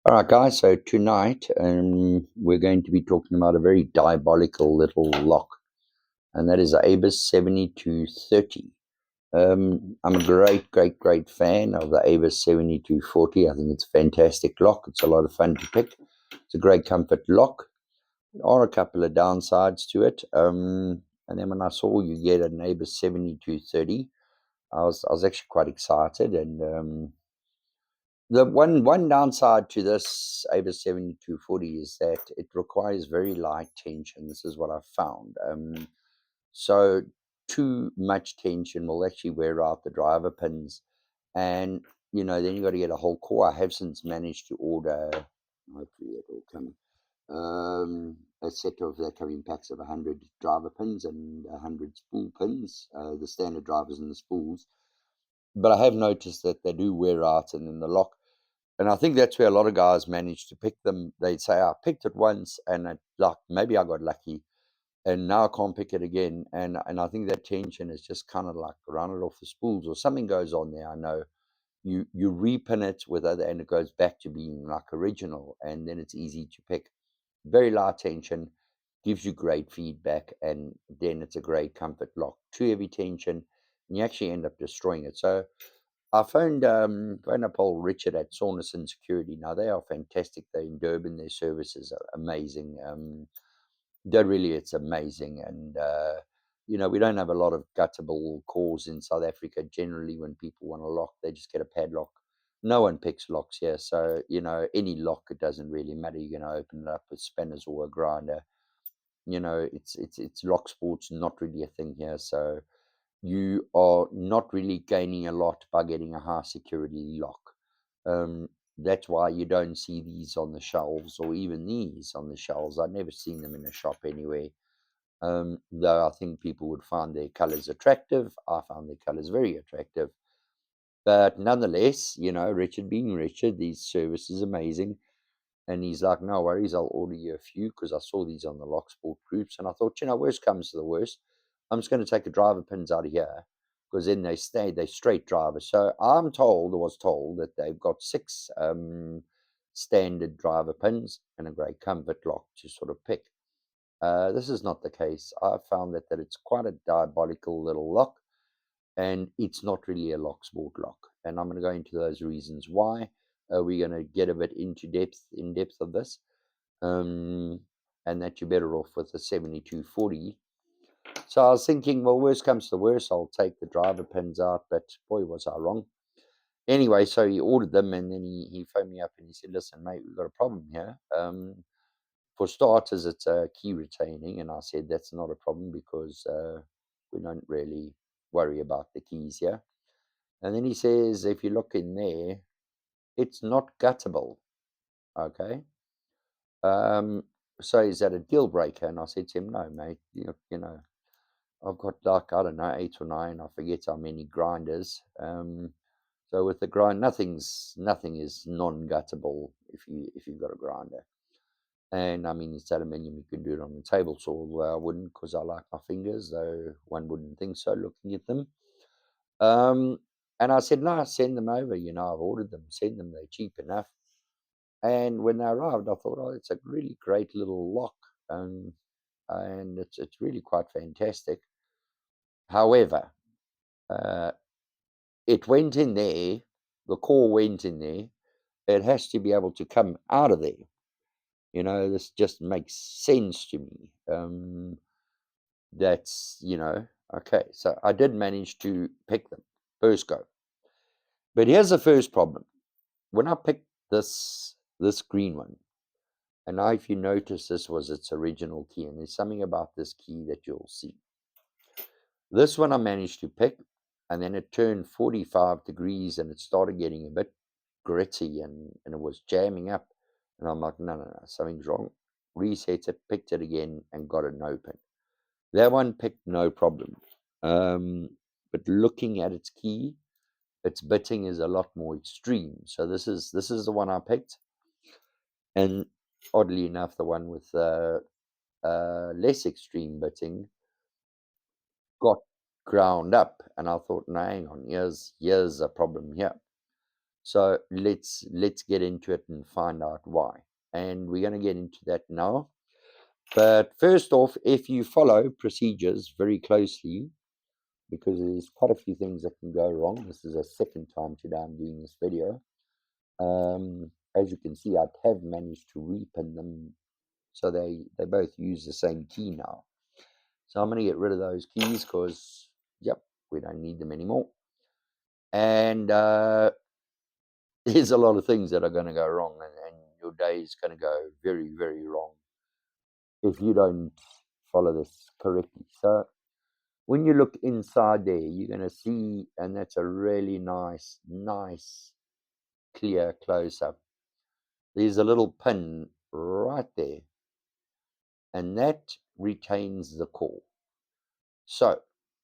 All right, guys. So tonight, we're going to be talking about a very diabolical little lock, and that is the Abus 7230. I'm a great fan of the Abus 7240. I think it's a fantastic lock. It's a lot of fun to pick. It's a great comfort lock. There are a couple of downsides to it. And then when I saw you get an Abus 7230, I was actually quite excited. And the one downside to this Avis 7240 is that it requires very light tension. This is what I've found. So too much tension will actually wear out the driver pins, and then you got to get a whole core. I have since managed to order. Hopefully it will come. A set of they come in packs of 100 driver pins and 100 spool pins. The standard drivers and the spools. But I have noticed that they do wear out, and then the lock. And I think that's where a lot of guys manage to pick them. They say, I picked it once and maybe I got lucky and now I can't pick it again. And I think that tension is just kind of like run it off the spools or something goes on there. I know you repin it with other and it goes back to being like original, and then it's easy to pick. Very light tension, gives you great feedback, and then it's a great comfort lock. Too heavy tension, and you actually end up destroying it. So I phoned up old Richard at Saunderson Security. Now they are fantastic. They're in Durban. Their services are amazing. It's amazing. And we don't have a lot of guttable cores in South Africa. Generally, when people want a lock, they just get a padlock. No one picks locks here, so any lock, it doesn't really matter. You're going to open it up with spinners or a grinder. It's lock sports, not really a thing here. So you are not really gaining a lot by getting a high security lock. That's why you don't see these on the shelves, or even these on the shelves. I've never seen them in a shop anywhere. Though I think people would find their colors attractive. I found their colors very attractive. But nonetheless, Richard being Richard, these service is amazing. And he's like, no worries, I'll order you a few, because I saw these on the lock sport groups. And I thought, worst comes to the worst, I'm just going to take the driver pins out of here, because then they straight drivers. So was told that they've got 6 standard driver pins and a great comfort lock to sort of pick. This is not the case. I've found that it's quite a diabolical little lock, and it's not really a lock sport lock. And I'm going to go into those reasons why. We're going to get a bit in depth of this, and that you're better off with the 7240. So I was thinking, well, worst comes to worst, I'll take the driver pins out, but boy, was I wrong. Anyway, so he ordered them, and then he phoned me up and he said, listen, mate, we've got a problem here. For starters, it's key retaining, and I said that's not a problem, because we don't really worry about the keys here. And then he says, if you look in there, it's not guttable. Okay. So is that a deal breaker? And I said to him, no, mate, I've got like, I don't know, 8 or 9, I forget how many grinders. So with the grind, nothing is non-guttable if you've got a grinder. And I mean, it's aluminium, you can do it on the table saw. Well, I wouldn't, because I like my fingers, though one wouldn't think so looking at them. And I said, no, send them over. I've ordered them, send them, they're cheap enough. And when they arrived, I thought, oh, it's a really great little lock. And it's really quite fantastic. However, it went in there, the core went in there. It has to be able to come out of there. This just makes sense to me. That's, okay. So I did manage to pick them first go. But here's the first problem. When I picked this green one, and now if you notice, this was its original key, and there's something about this key that you'll see. This one I managed to pick, and then it turned 45 degrees, and it started getting a bit gritty, and it was jamming up. And I'm like, no, something's wrong. Reset it, picked it again, and got it open. That one picked no problem. But looking at its key, its bitting is a lot more extreme. So this is the one I picked. And oddly enough, the one with less extreme bitting got ground up, and I thought, no, hang on, here's a problem here. So let's get into it and find out why. And we're going to get into that now. But first off, if you follow procedures very closely, because there's quite a few things that can go wrong. This is the second time today I'm doing this video. As you can see, I have managed to repin them so they both use the same key now. So I'm going to get rid of those keys because, yep, we don't need them anymore. And there's a lot of things that are going to go wrong, and your day is going to go very, very wrong if you don't follow this correctly. So when you look inside there, you're going to see, and that's a really nice, clear close-up. There's a little pin right there, and that retains the core. So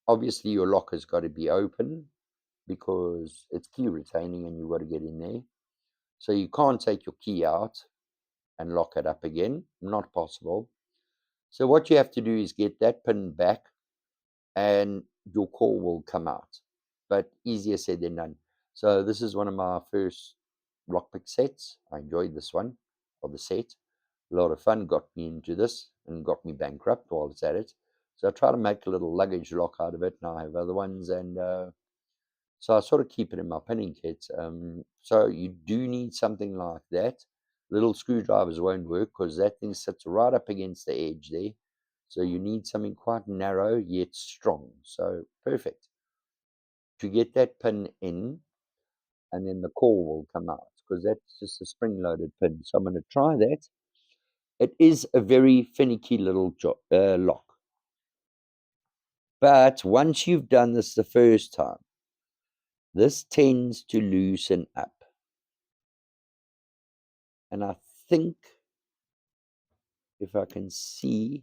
obviously your lock has got to be open because it's key retaining and you've got to get in there. So you can't take your key out and lock it up again. Not possible. So what you have to do is get that pin back and your core will come out. But easier said than done. So this is one of my first lockpick sets. I enjoyed this one, or the set. A lot of fun, got me into this and got me bankrupt while it's at it. So I try to make a little luggage lock out of it. Now I have other ones, and so I sort of keep it in my pinning kit. So you do need something like that. Little screwdrivers won't work because that thing sits right up against the edge there. So you need something quite narrow yet strong. So perfect. To get that pin in, and then the core will come out because that's just a spring-loaded pin. So I'm going to try that. It is a very finicky little lock. But once you've done this the first time, this tends to loosen up. And I think, if I can see,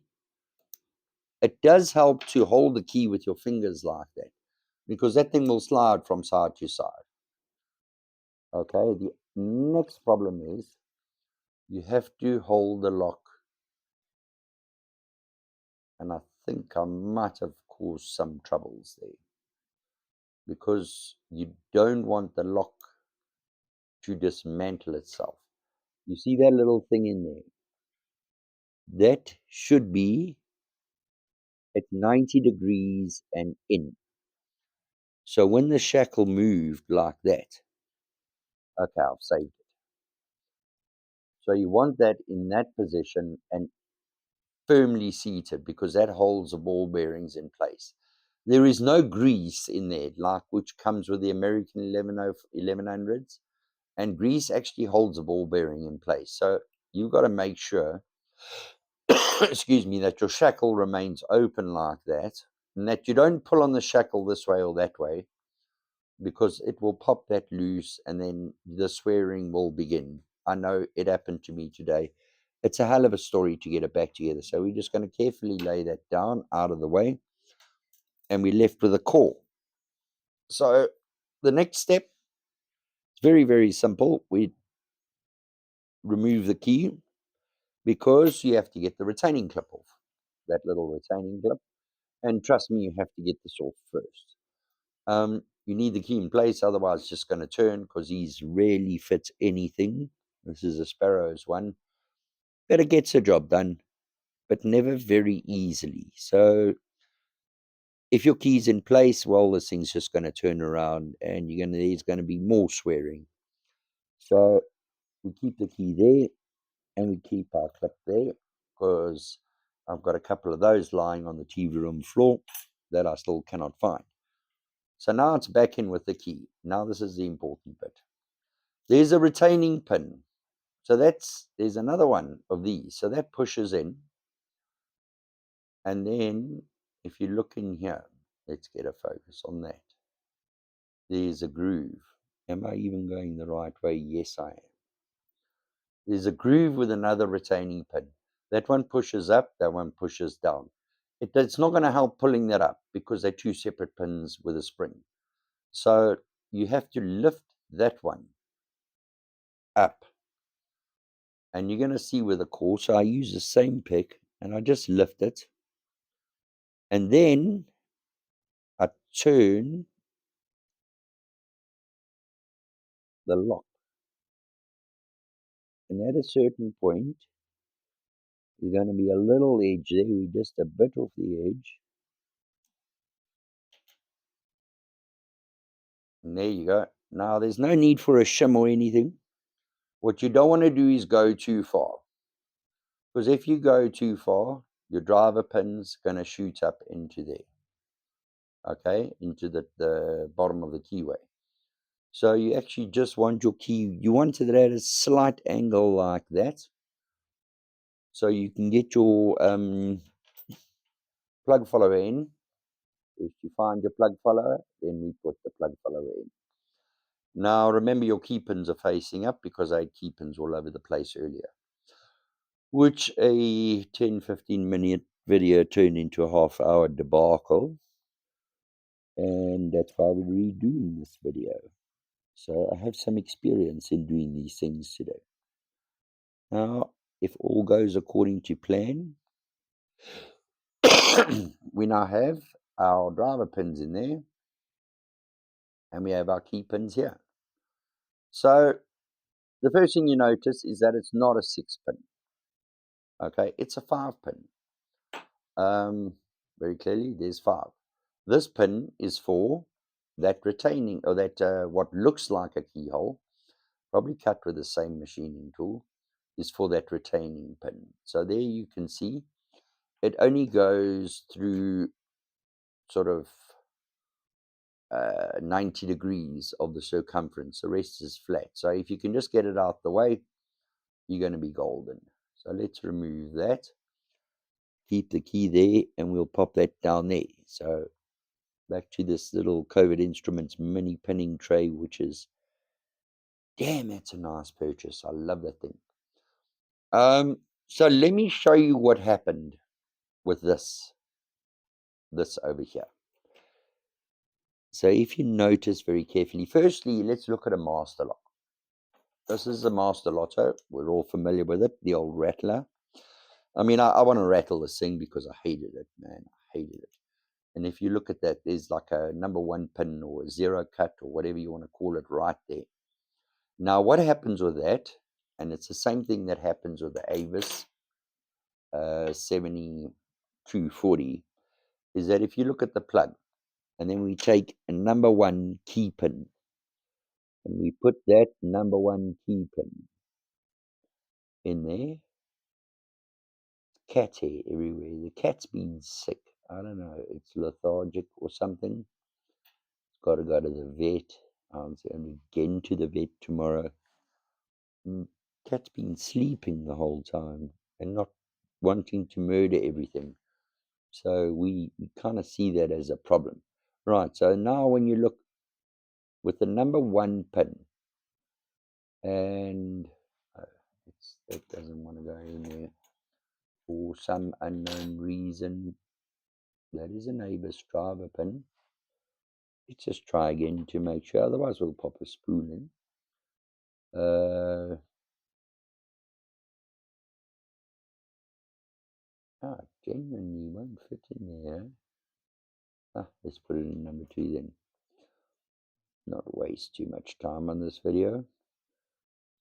it does help to hold the key with your fingers like that, because that thing will slide from side to side. Okay, the next problem is you have to hold the lock. And I think I might have caused some troubles there, because you don't want the lock to dismantle itself. You see that little thing in there? That should be at 90 degrees and in. So when the shackle moved like that, okay, I've saved it. So you want that in that position and firmly seated, because that holds the ball bearings in place. There is no grease in there, like which comes with the American 1100s. And grease actually holds the ball bearing in place. So you've got to make sure, excuse me, that your shackle remains open like that, and that you don't pull on the shackle this way or that way, because it will pop that loose and then the swearing will begin. I know it happened to me today. It's a hell of a story to get it back together. So we're just going to carefully lay that down out of the way, and we're left with a core. So the next step is very, very simple. We remove the key, because you have to get the retaining clip off, that little retaining clip. And trust me, you have to get this off first. You need the key in place, otherwise it's just going to turn, because these rarely fits anything. This is a Sparrows one. But it gets the job done, but never very easily. So if your key's in place, well, this thing's just going to turn around, and there's going to be more swearing. So we keep the key there, and we keep our clip there, because I've got a couple of those lying on the TV room floor that I still cannot find. So now it's back in with the key. Now this is the important bit. There's a retaining pin. So there's another one of these. So that pushes in. And then if you look in here, let's get a focus on that. There's a groove. Am I even going the right way? Yes, I am. There's a groove with another retaining pin. That one pushes up, that one pushes down. It's not going to help pulling that up, because they're two separate pins with a spring. So you have to lift that one up. And you're going to see with the core. So I use the same pick, and I just lift it. And then I turn the lock. And at a certain point, there's going to be a little edge there. We're just a bit off the edge. And there you go. Now, there's no need for a shim or anything. What you don't want to do is go too far. Because if you go too far, your driver pin's going to shoot up into there. Okay, into the bottom of the keyway. So you actually just want your key, you want it at a slight angle like that. So you can get your plug follower in. If you find your plug follower, then we put the plug follower in. Now remember your key pins are facing up because I had key pins all over the place earlier. Which a 10-15 minute video turned into a half-hour debacle. And that's why we're redoing this video. So I have some experience in doing these things today. Now, if all goes according to plan, we now have our driver pins in there, and we have our key pins here. So the first thing you notice is that it's not a 6-pin. Okay, it's a 5-pin. Very clearly, there's 5. This pin is for that retaining, or that what looks like a keyhole, probably cut with the same machining tool, is for that retaining pin. So there you can see it only goes through sort of 90 degrees of the circumference. The rest is flat. So if you can just get it out the way, you're going to be golden. So let's remove that. Keep the key there, and we'll pop that down there. So back to this little COVID Instruments mini pinning tray, which is, damn, that's a nice purchase. I love that thing. So let me show you what happened with this over here. So if you notice very carefully, firstly, let's look at a master lock. This is a master lotto. We're all familiar with it, the old rattler. I mean, I want to rattle this thing because I hated it, man. I hated it. And if you look at that, there's like a number 1 pin or a 0 cut or whatever you want to call it right there. Now, what happens with that, and it's the same thing that happens with the Avis 7240, is that if you look at the plug, and then we take a number 1 key pin, and we put that number 1 key pin in there. Cat hair everywhere. The cat's been sick. I don't know. It's lethargic or something. It's got to go to the vet. I'm going again to the vet tomorrow. Cat's been sleeping the whole time and not wanting to murder everything. So we kind of see that as a problem. Right, so now when you look with the number 1 pin, and it doesn't want to go in there for some unknown reason. That is an Avis driver pin. Let's just try again to make sure, otherwise we'll pop a spoon in. Genuinely won't fit in there. Let's put it in number 2 then. Not waste too much time on this video.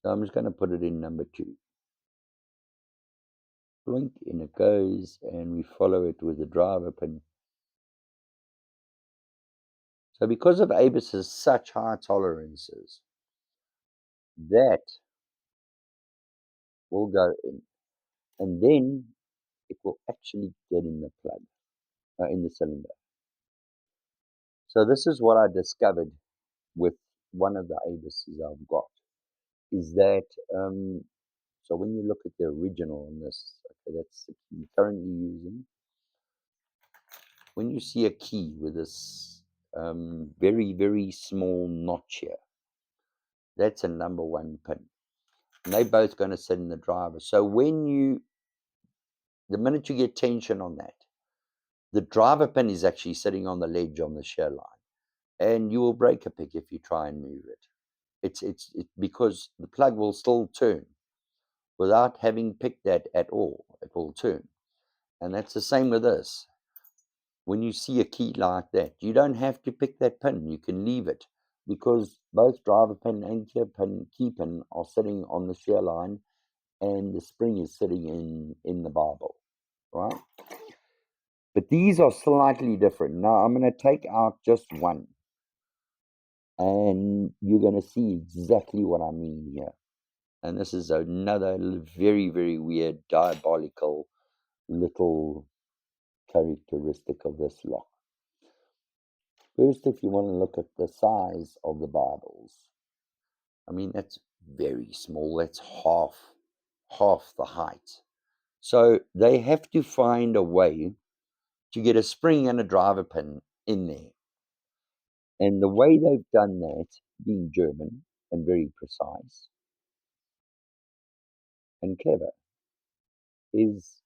So I'm just going to put it in number 2. Blink, in it goes, and we follow it with the driver pin. So because of Avis's such high tolerances, that will go in, and then it will actually get in the plug, in the cylinder. So this is what I discovered with one of the Avises I've got, is that, so when you look at the original on this, okay, that's the key I'm currently using. When you see a key with this very, very small notch here, that's a number 1 pin. And they're both going to sit in the driver. So the minute you get tension on that, the driver pin is actually sitting on the ledge on the shear line. And you will break a pick if you try and move it. It's because the plug will still turn without having picked that at all. It will turn. And that's the same with this. When you see a key like that, you don't have to pick that pin. You can leave it. because both driver pin and key pin are sitting on the shear line, and the spring is sitting in the barbel, right? But these are slightly different. Now I'm going to take out just one, and you're going to see exactly what I mean here. And this is another very, very weird, diabolical little characteristic of this lock. First, if you want to look at the size of the barbels, I mean, that's very small. That's half the height. So they have to find a way to get a spring and a driver pin in there. And the way they've done that, being German and very precise and clever, is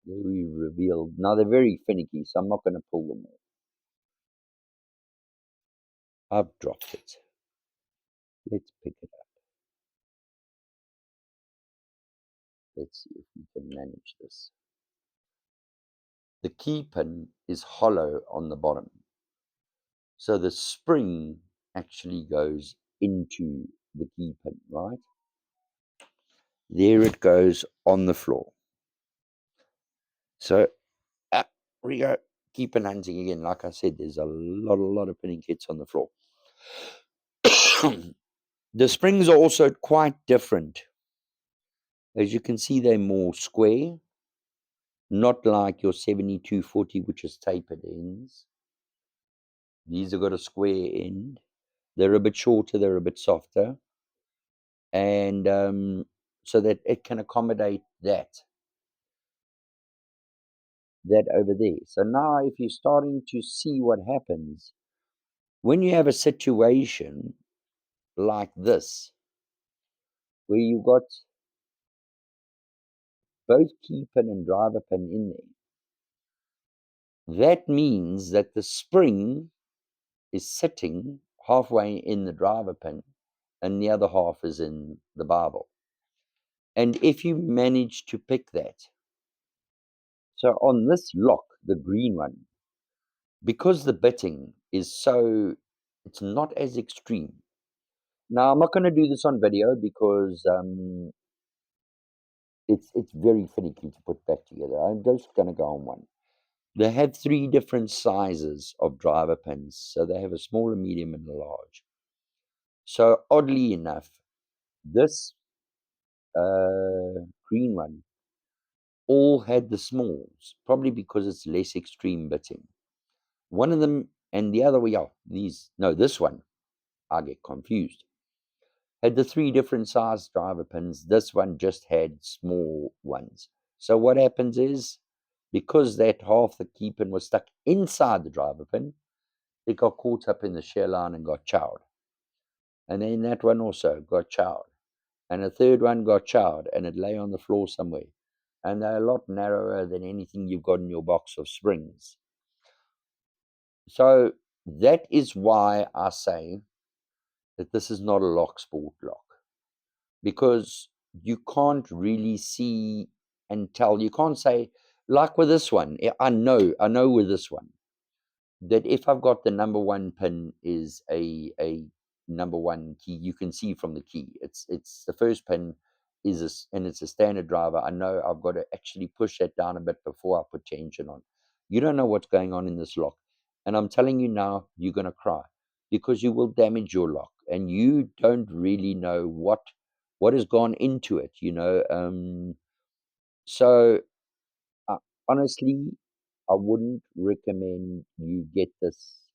they revealed. Now they're very finicky, so I'm not going to pull them all. I've dropped it. Let's pick it up. Let's see if we can manage this. The key pin is hollow on the bottom. So the spring actually goes into the key pin, right? There it goes on the floor. So we go, keep on hunting again. Like I said, there's a lot of pinning kits on the floor. The springs are also quite different. As you can see, they're more square, not like your 7240, which is tapered ends. These have got a square end. They're a bit shorter, they're a bit softer. And so that it can accommodate that over there. So now if you're starting to see what happens, when you have a situation like this, where you've got both key pin and driver pin in there, that means that the spring is sitting halfway in the driver pin and the other half is in the barbel. And if you manage to pick that, so on this lock, the green one, because the bitting is so, it's not as extreme. Now, I'm not going to do this on video because it's very finicky to put back together. I'm just going to go on one. They have 3 different sizes of driver pins. So they have a small, a medium, and a large. So oddly enough, this green one all had the smalls, probably because it's less extreme bitting. One of them and the other way out, this one, I get confused, had the 3 different size driver pins. This one just had small ones. So what happens is, because that half the key pin was stuck inside the driver pin, it got caught up in the shear line and got chowed. And then that one also got chowed. And a third one got chowed, and it lay on the floor somewhere. And they're a lot narrower than anything you've got in your box of springs. So that is why I say that this is not a lock sport lock. Because you can't really see and tell. You can't say, like with this one, I know with this one, that if I've got the number 1 pin is a number 1 key, you can see from the key. It's the first pin and it's a standard driver. I know I've got to actually push that down a bit before I put tension on. You don't know what's going on in this lock. And I'm telling you now, you're going to cry because you will damage your lock and you don't really know what has gone into it, So honestly, I wouldn't recommend you get this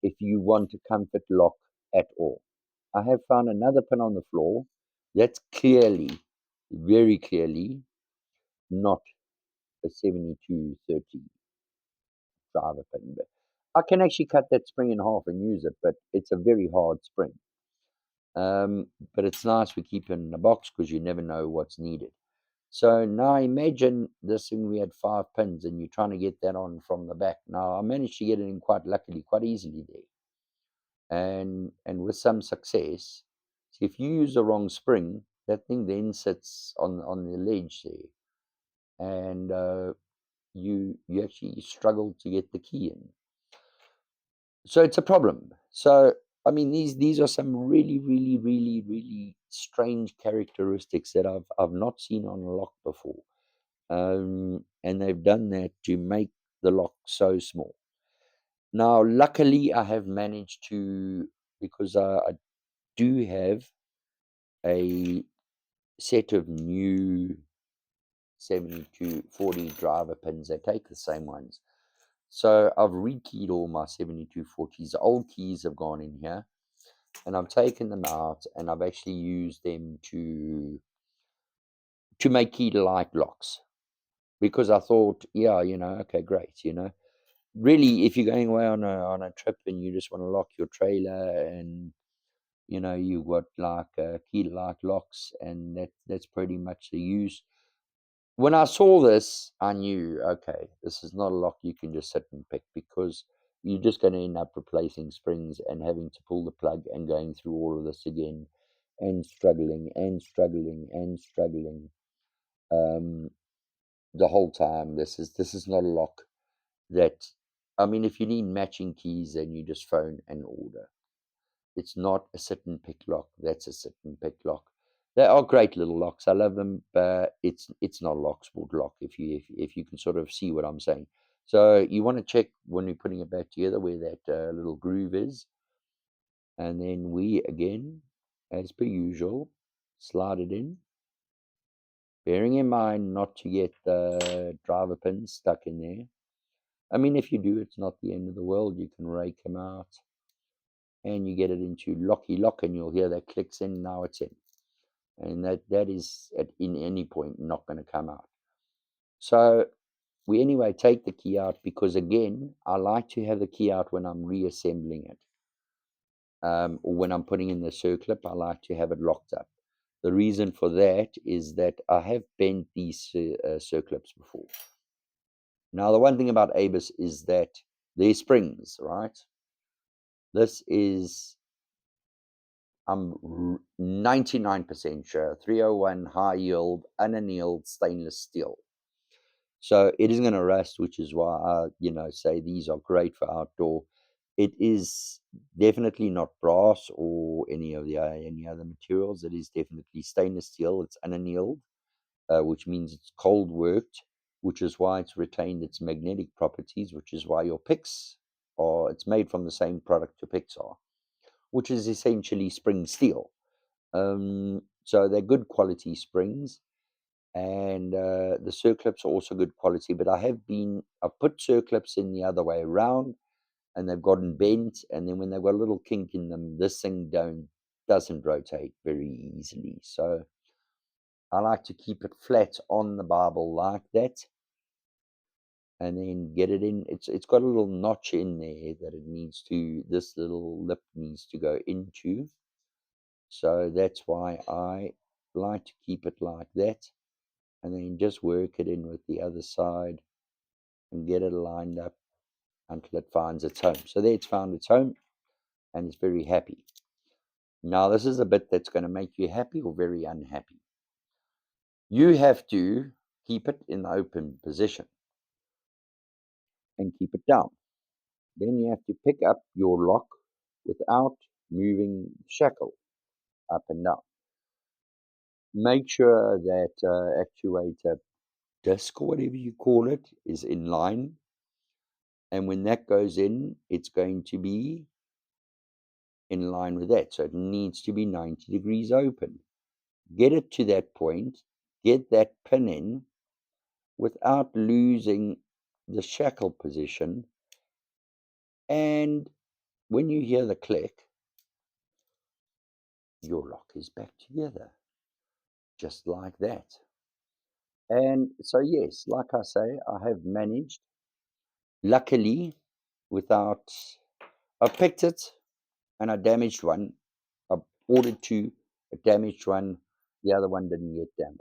if you want a comfort lock at all. I have found another pin on the floor that's clearly, very clearly, not a 7230 driver pin. But I can actually cut that spring in half and use it, but it's a very hard spring. But it's nice we keep it in the box because you never know what's needed. So now imagine this thing, we had 5 pins and you're trying to get that on from the back. Now I managed to get it in quite luckily, quite easily there. And with some success. So if you use the wrong spring, that thing then sits on the ledge there, and you actually struggle to get the key in. So it's a problem. So I mean, these are some really, really, really, really strange characteristics that I've not seen on a lock before. And they've done that to make the lock so small. Now, luckily, I have managed to, because I do have a set of new 7240 driver pins. They take the same ones. So I've rekeyed all my 7240s. The old keys have gone in here, and I've taken them out, and I've actually used them to make key to light locks, because I thought, yeah, okay, great, really, if you're going away on a trip and you just want to lock your trailer, and you've got like key to light locks, and that's pretty much the use. When I saw this, I knew, okay, this is not a lock you can just sit and pick, because you're just going to end up replacing springs and having to pull the plug and going through all of this again, and struggling and struggling and struggling um, the whole time. This is not a lock that, I mean, if you need matching keys, then you just phone and order. It's not a sit and pick lock. That's a sit and pick lock. They are great little locks. I love them, but it's not a Locksport lock. If you can sort of see what I'm saying. So you want to check when you're putting it back together where that little groove is, and then we again, as per usual, slide it in, bearing in mind not to get the driver pins stuck in there. I mean, if you do, it's not the end of the world. You can rake them out, and you get it into locky lock, and you'll hear that clicks in. Now it's in, and that is at in any point not going to come out. So we anyway take the key out, because again, I like to have the key out when I'm reassembling it, or when I'm putting in the circlip. I like to have it locked up. The reason for that is that I have bent these circlips before. Now, the one thing about Abus is that they're springs, right? This is, I'm 99% sure, 301 high yield, unannealed stainless steel. So it isn't going to rust, which is why I, say these are great for outdoor. It is definitely not brass or any other materials. It is definitely stainless steel. It's unannealed, which means it's cold worked, which is why it's retained its magnetic properties, which is why your picks are. It's made from the same product your picks are, which is essentially spring steel. So they're good quality springs, and the circlips are also good quality. But I've put circlips in the other way around, and they've gotten bent, and then when they've got a little kink in them, this thing doesn't rotate very easily. So I like to keep it flat on the Bible like that, and then get it in. It's got a little notch in there that this little lip needs to go into. So that's why I like to keep it like that, and then just work it in with the other side and get it lined up until it finds its home. So there, it's found its home, and it's very happy. Now, this is a bit that's going to make you happy or very unhappy. You have to keep it in the open position and keep it down. Then you have to pick up your lock without moving the shackle up and down. Make sure that actuator disc, or whatever you call it, is in line. And when that goes in, it's going to be in line with that. So it needs to be 90 degrees open. Get it to that point, get that pin in without losing the shackle position. And when you hear the click, your lock is back together, just like that. And so, yes, like I say, I have managed, luckily, without, I picked it and I damaged one. I ordered two, a damaged one, the other one didn't get damaged.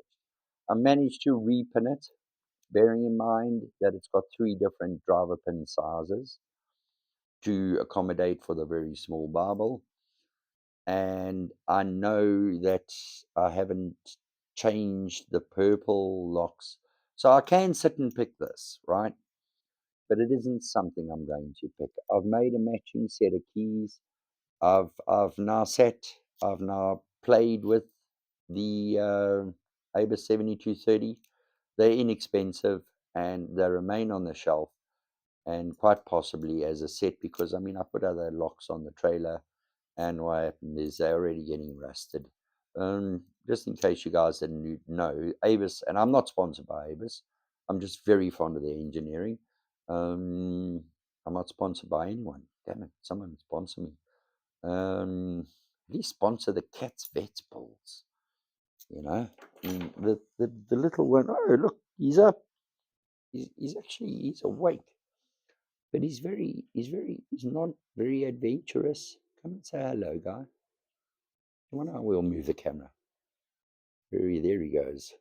I managed to repin it, bearing in mind that it's got three different driver pin sizes to accommodate for the very small barbel. And I know that I haven't changed the purple locks. So I can sit and pick this, right? but it isn't something I'm going to pick. I've made a matching set of keys. I've now played with the ABUS 7230. They're inexpensive and they remain on the shelf, and quite possibly as a set, because I mean I put other locks on the trailer, and what happened is they're already getting rusted. Just in case you guys didn't know, ABUS, and I'm not sponsored by ABUS, I'm just very fond of their engineering. Um, I'm not sponsored by anyone. Damn it, someone sponsor me. Please sponsor the Cat's Vets Balls. You know, the little one. Oh, look, he's up. He's awake, but he's not very adventurous. Come and say hello, guy. I wonder how we'll move the camera. There he goes.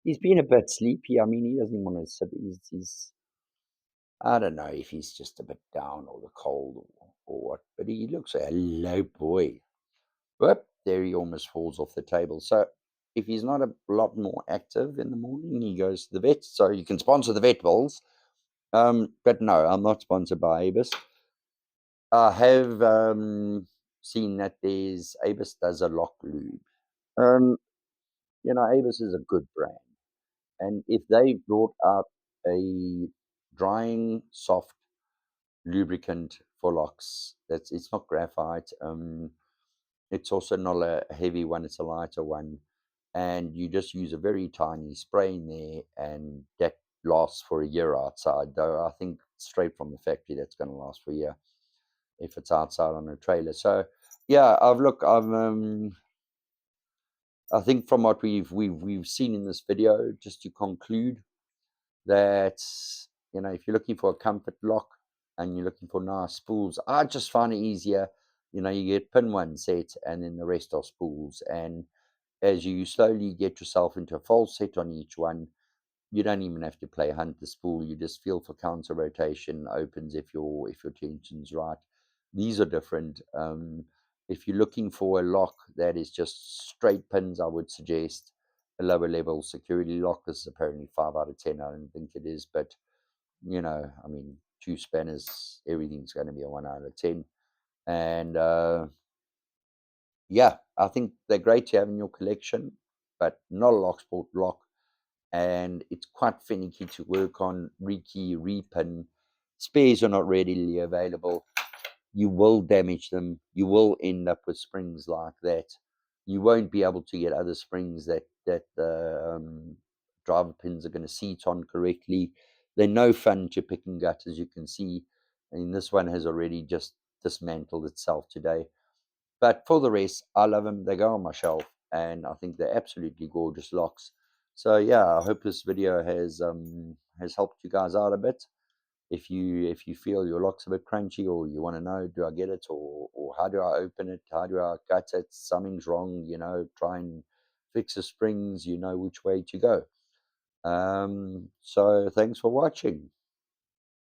He's been a bit sleepy. I mean, he doesn't want to sit. He's I don't know if he's just a bit down or the cold or what, but he looks a hello boy. Whoop, there he almost falls off the table. So if he's not a lot more active in the morning, he goes to the vet. So you can sponsor the vet balls. But no, I'm not sponsored by ABUS. I have seen that there's ABUS does a lock lube. Um, ABUS is a good brand. And if they brought out a drying soft lubricant for locks, it's not graphite. It's also not a heavy one, it's a lighter one. And you just use a very tiny spray in there, and that lasts for a year outside. Though I think straight from the factory, that's going to last for a year if it's outside on a trailer. So, yeah, I think from what we've seen in this video, just to conclude, that if you're looking for a comfort lock and you're looking for nice spools, I just find it easier. You get pin one set and then the rest are spools, and as you slowly get yourself into a false set on each one, you don't even have to play hunt the spool. You just feel for counter rotation opens if your tension's right. These are different. If you're looking for a lock that is just straight pins, I would suggest a lower level security lock. This is apparently 5 out of 10. I don't think it is, but I mean, 2 spanners, everything's going to be a 1 out of 10. And yeah, I think they're great to have in your collection, but not a Locksport lock. And it's quite finicky to work on, rekey, repin. Spares are not readily available. You will damage them. You will end up with springs like that. You won't be able to get other springs that the driver pins are going to seat on correctly. They're no fun to pick and gut, as you can see. I mean, this one has already just dismantled itself today. But for the rest, I love them. They go on my shelf, and I think they're absolutely gorgeous locks. So yeah, I hope this video has helped you guys out a bit. If you feel your lock's a bit crunchy, or you want to know, do I get it, or how do I open it, how do I gut it, something's wrong, try and fix the springs, you know which way to go. So thanks for watching.